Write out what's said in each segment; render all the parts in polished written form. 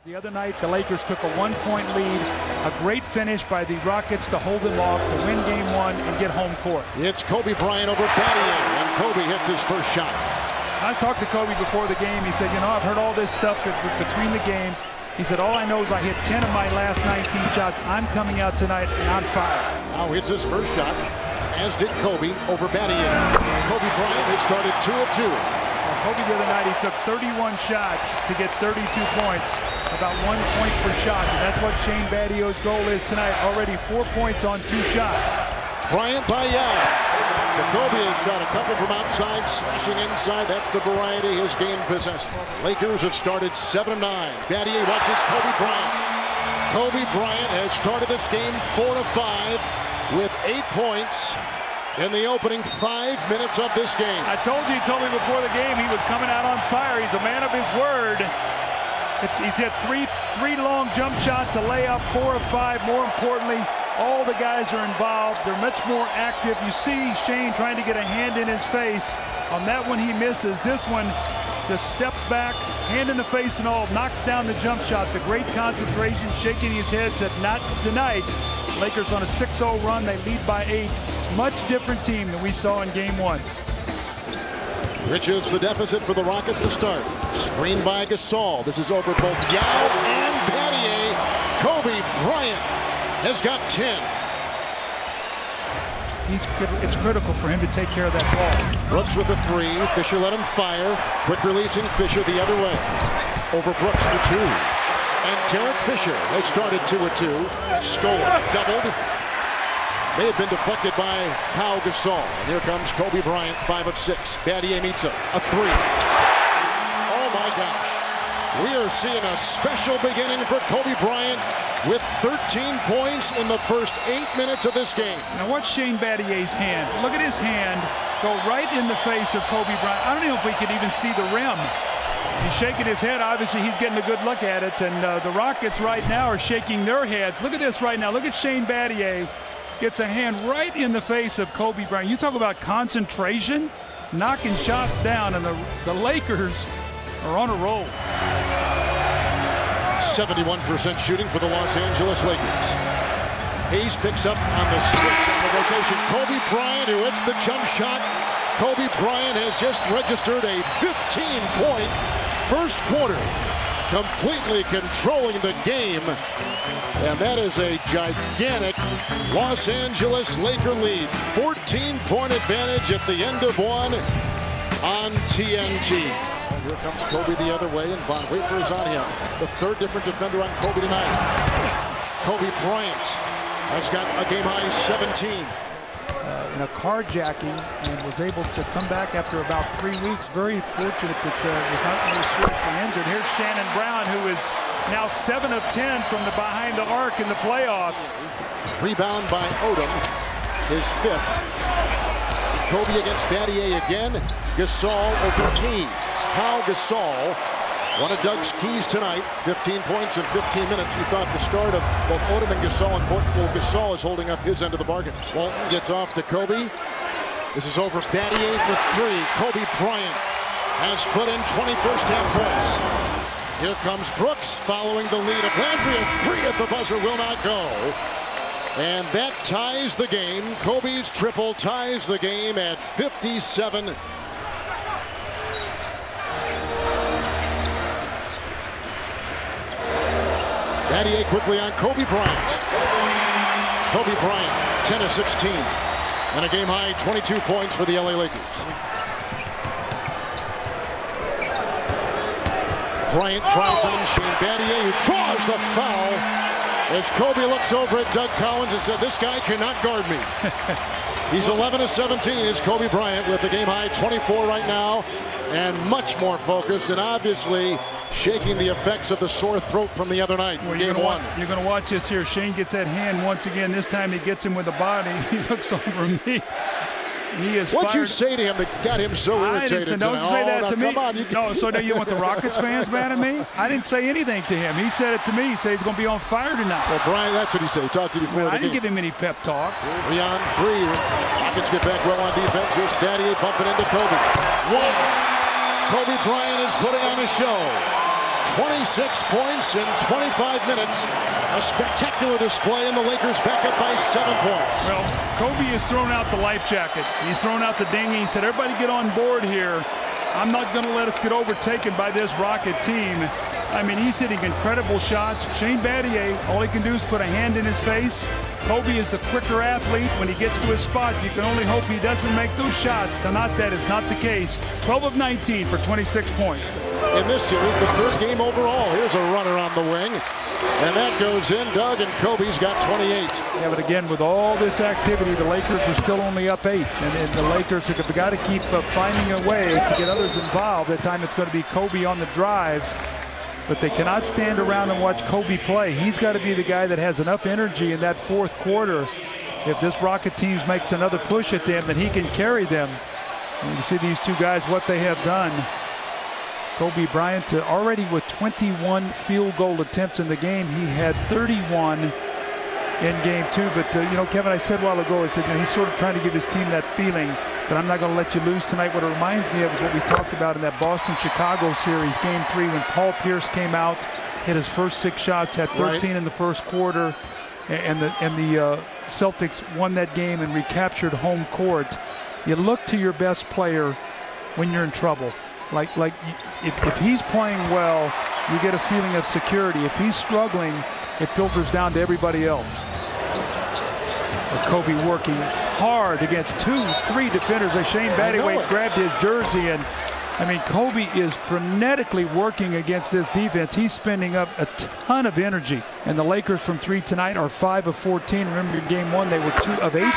The other night, the Lakers took a one-point lead. A great finish by the Rockets to hold them off, to win game one and get home court. It's Kobe Bryant over Bryant, and Kobe hits his first shot. I talked to Kobe before the game. He said, you know, I've heard all this stuff between the games. He said, all I know is I hit 10 of my last 19 shots. I'm coming out tonight, and I'm fire. Now hits his first shot, as did Kobe over Bryant. Kobe Bryant has started 2 of 2. Kobe the other night, he took 31 shots to get 32 points, about 1 point per shot. And that's what Shane Battio's goal is tonight. Already 4 points on 2 shots. Bryant by Yao. Jacoby has shot a couple from outside, slashing inside. That's the variety his game possesses. Lakers have started 7-9. Battier watches Kobe Bryant. Kobe Bryant has started this game 4 of 5 with 8 points in the opening 5 minutes of this game. I told you, he told me before the game he was coming out on fire. He's a man of his word. He's hit three long jump shots, a layup, 4 of 5. More importantly, all the guys are involved. They're much more active. You see Shane trying to get a hand in his face. On that one, he misses. This one just steps back, hand in the face and all, knocks down the jump shot. The great concentration, shaking his head, said, not tonight. Lakers on a 6-0 run. They lead by 8. Much different team than we saw in game one. Riches the deficit for the Rockets to start. Screen by Gasol. This is over both Yao and Battier. Kobe Bryant has got 10. It's critical for him to take care of that ball. Brooks with a 3. Fisher let him fire. Quick releasing Fisher the other way. Over Brooks for 2. And Derek Fisher has started 2 of 2. Score doubled. May have been deflected by Pau Gasol. And here comes Kobe Bryant, 5 of 6. Battier meets a 3. Oh my gosh. We are seeing a special beginning for Kobe Bryant with 13 points in the first 8 minutes of this game. Now watch Shane Battier's hand. Look at his hand go right in the face of Kobe Bryant. I don't know if we could even see the rim. He's shaking his head. Obviously, he's getting a good look at it. And the Rockets right now are shaking their heads. Look at this right now. Look at Shane Battier. Gets a hand right in the face of Kobe Bryant. You talk about concentration, knocking shots down, and the Lakers are on a roll. 71% shooting for the Los Angeles Lakers. Hayes picks up on the switch in the rotation. Kobe Bryant, who hits the jump shot. Kobe Bryant has just registered a 15-point first quarter, completely controlling the game. And that is a gigantic Los Angeles Laker lead. 14-point advantage at the end of one on TNT. Here comes Kobe the other way, and Von Wafer is on him. The third different defender on Kobe tonight. Kobe Bryant has got a game-high 17. In a carjacking, and was able to come back after about 3 weeks. Very fortunate that was not really seriously injured. Here's Shannon Brown, who is now 7 of 10 from the behind the arc in the playoffs. Rebound by Odom, his 5th. Kobe against Battier again. Gasol over Hayes. Pau Gasol, one of Doug's keys tonight. 15 points in 15 minutes. You thought the start of both Odom and Gasol, and Gasol is holding up his end of the bargain. Walton gets off to Kobe. This is over Battier for 3. Kobe Bryant has put in 21st half points. Here comes Brooks following the lead of Landry. A 3 at the buzzer will not go. And that ties the game. Kobe's triple ties the game at 57. Battier quickly on Kobe Bryant. Kobe Bryant, 10 of 16. And a game-high 22 points for the LA Lakers. Bryant drives on Shane Battier, who draws the foul as Kobe looks over at Doug Collins and said, this guy cannot guard me. He's 11 of 17 is Kobe Bryant with a game-high 24 right now, and much more focused, and obviously shaking the effects of the sore throat from the other night. Well, game one. You're going to watch this here. Shane gets that hand once again. This time he gets him with the body. He looks over me. He is What'd fired. you say to him that got him so irritated tonight? Don't say that to me. Come on, No, so now you want the Rockets fans mad at me? I didn't say anything to him. He said it to me. He said he's going to be on fire tonight. Well, Brian, that's what he said. He talked to you before the I didn't game. give him any pep talk. 3 on 3. Rockets get back well on defense. Here's Battier bumping into Kobe. 1. Kobe Bryant is putting on a show. 26 points in 25 minutes. A spectacular display, and the Lakers back up by 7 points. Well, Kobe has thrown out the life jacket. He's thrown out the dinghy. He said, everybody get on board here. I'm not going to let us get overtaken by this Rocket team. I mean, he's hitting incredible shots. Shane Battier, all he can do is put a hand in his face. Kobe is the quicker athlete. When he gets to his spot, you can only hope he doesn't make those shots. Tonight, that is not the case. 12 of 19 for 26 points. In this series, the first game overall. Here's a runner on the wing. And that goes in, Doug, and Kobe's got 28. Yeah, but again, with all this activity, the Lakers are still only up 8. And the Lakers have got to keep finding a way to get others involved. That time it's going to be Kobe on the drive. But they cannot stand around and watch Kobe play. He's got to be the guy that has enough energy in that fourth quarter. If this Rocket team makes another push at them, then he can carry them. And you see these two guys, what they have done. Kobe Bryant already with 21 field goal attempts in the game. He had 31 in game 2. But, you know, Kevin, I said a while ago, I said, you know, he's sort of trying to give his team that feeling that I'm not going to let you lose tonight. What it reminds me of is what we talked about in that Boston-Chicago series, game 3, when Paul Pierce came out, hit his first 6 shots, had 13 in the first quarter, and the Celtics won that game and recaptured home court. You look to your best player when you're in trouble. Like if he's playing well, you get a feeling of security. If he's struggling, it filters down to everybody else. But Kobe working hard against 2-3 defenders as Shane Battier grabbed his jersey. And I mean, Kobe is frenetically working against this defense. He's spending up a ton of energy. And the Lakers from 3 tonight are 5 of 14. Remember, in game 1, they were 2 of 18.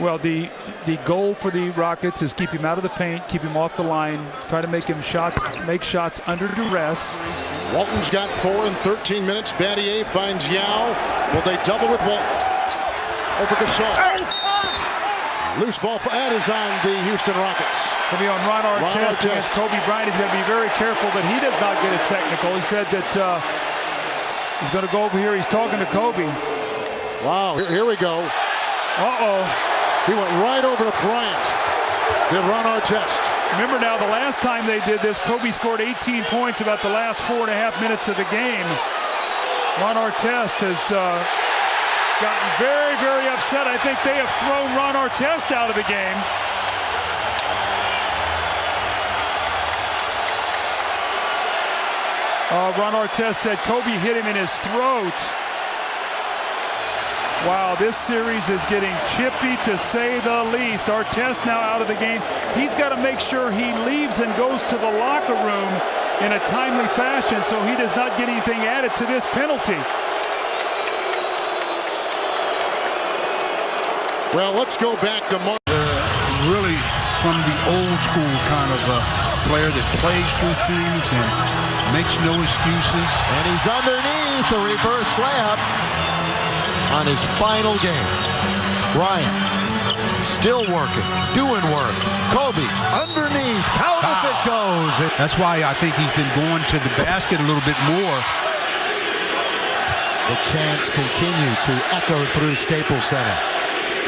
Well, the goal for the Rockets is keep him out of the paint, keep him off the line, try to make him make shots under duress. Walton's got 4 in 13 minutes. Battier finds Yao. Will they double with Walton? Over Gasol. Loose ball, that is on the Houston Rockets. It'll be on Ron Artest against Kobe Bryant. He's going to be very careful that he does not get a technical. He said that he's going to go over here. He's talking to Kobe. Wow, here we go. Uh-oh. He went right over to Bryant. Did Ron Artest. Remember now, the last time they did this, Kobe scored 18 points about the last 4.5 minutes of the game. Ron Artest has gotten very, very upset. I think they have thrown Ron Artest out of the game. Ron Artest said Kobe hit him in his throat. Wow, this series is getting chippy to say the least. Artest now out of the game. He's got to make sure he leaves and goes to the locker room in a timely fashion so he does not get anything added to this penalty. Well, let's go back to Mark. Really from the old school kind of player that plays through things and makes no excuses. And he's underneath the reverse layup on his final game. Bryant still working, doing work. Kobe underneath, count if it goes. That's why I think he's been going to the basket a little bit more. The chants continue to echo through Staples Center,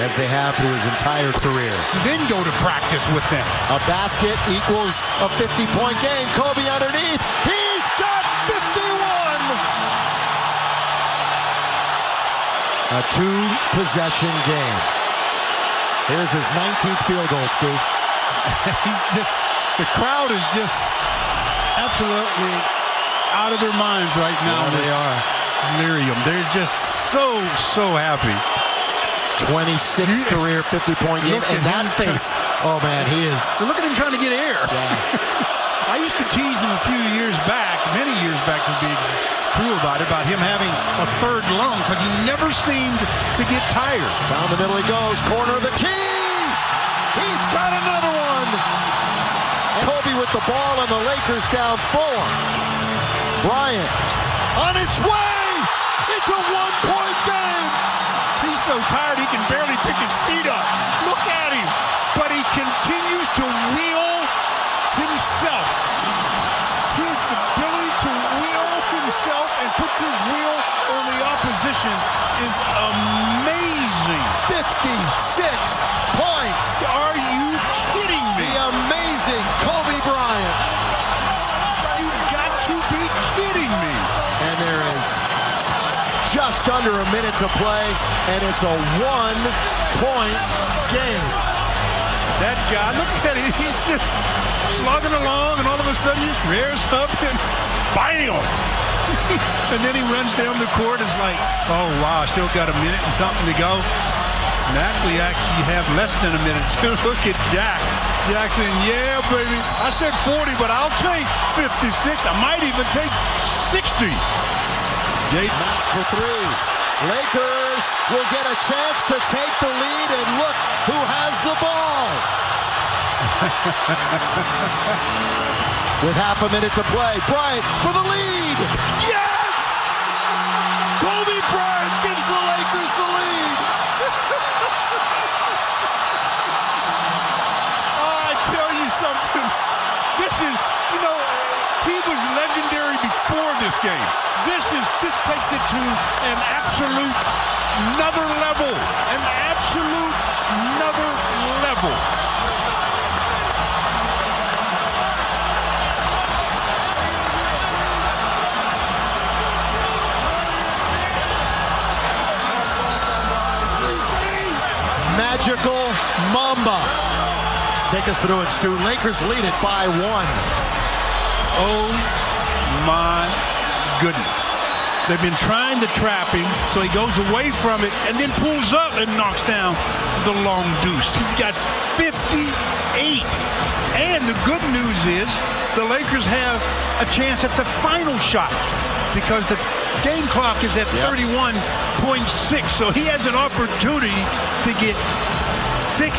as they have through his entire career. Then go to practice with them. A basket equals a 50-point game. Kobe underneath. He's got 51! A 2-possession game. Here's his 19th field goal, Stu. The crowd is just absolutely out of their minds right now. Yeah, they are. Delirium. They're just so happy. 26th career 50-point game, and that face. Oh man, he is. Look at him trying to get air. Yeah. I used to tease him a few years back, many years back to be true about him having a third lung because he never seemed to get tired. Down the middle he goes, corner of the key. He's got another one. And Kobe with the ball, and the Lakers down 4. Bryant on his way. It's a 1-point game. He's so tired he can barely pick his feet up. Look at him. But he continues to wheel himself. He has the ability to wheel himself and puts his wheel on the opposition is amazing. 56 points. Are you kidding me? The amazing Kobe Bryant. You've got to be kidding. just under a minute to play, and it's a 1-point game. That guy, look at him. He's just slugging along, and all of a sudden he just rears up and bam! And then he runs down the court. It's like, oh, wow, still got a minute and something to go. And actually have less than a minute to look at Jackson, yeah, baby. I said 40, but I'll take 56. I might even take 60. For three. Lakers will get a chance to take the lead, and look who has the ball. With half a minute to play, Bryant for the lead. Yes! Kobe Bryant gives the Lakers the lead. I tell you something. This is, he was legendary before this game. This takes it to an absolute another level. An absolute another level. Magical Mamba. Take us through it, Stu. Lakers lead it by 1. Oh my goodness. They've been trying to trap him, so he goes away from it and then pulls up and knocks down the long deuce. He's got 58. And the good news is the Lakers have a chance at the final shot because the game clock is at 31.6, so he has an opportunity to get 6-0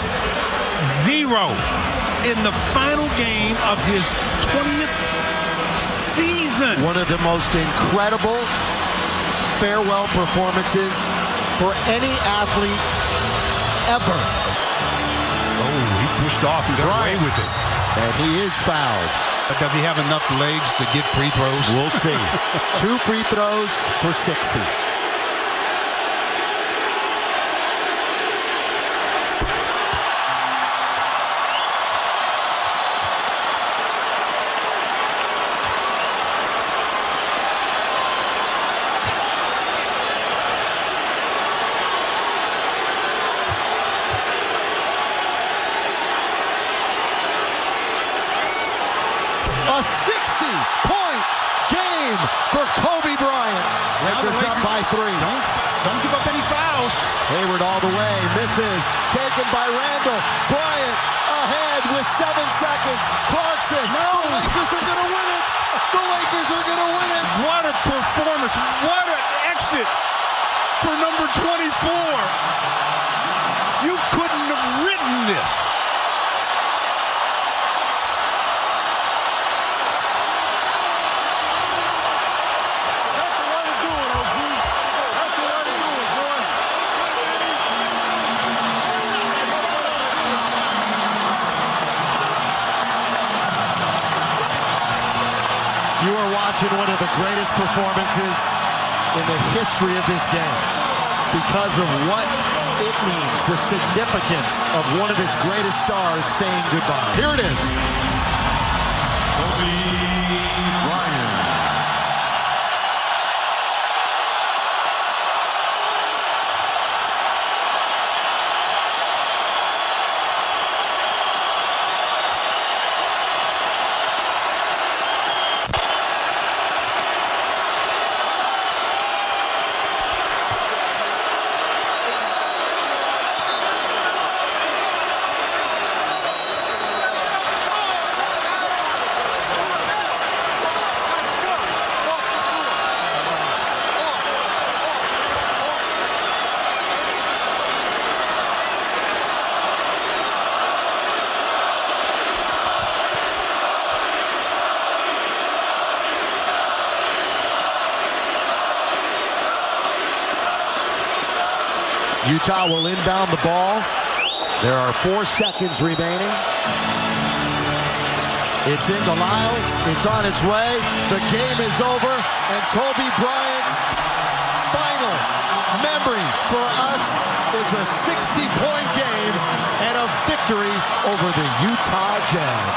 in the final game of his 20th season. One of the most incredible farewell performances for any athlete ever. Oh, he pushed off and got away with it. And he is fouled. But does he have enough legs to get free throws? We'll see. 2 free throws for 60. A 60-point game for Kobe Bryant. Lakers up by 3. Don't give up any fouls. Hayward all the way, misses. Taken by Randall. Bryant ahead with 7 seconds. Clarkson. No. The Lakers are going to win it. The Lakers are going to win it. What a performance. What an exit for number 24. You couldn't have written this. You are watching one of the greatest performances in the history of this game because of what it means, the significance of one of its greatest stars saying goodbye. Here it is. Kobe Bryant. Utah will inbound the ball. There are 4 seconds remaining. It's into Lyles. It's on its way. The game is over. And Kobe Bryant's final memory for us is a 60-point game and a victory over the Utah Jazz.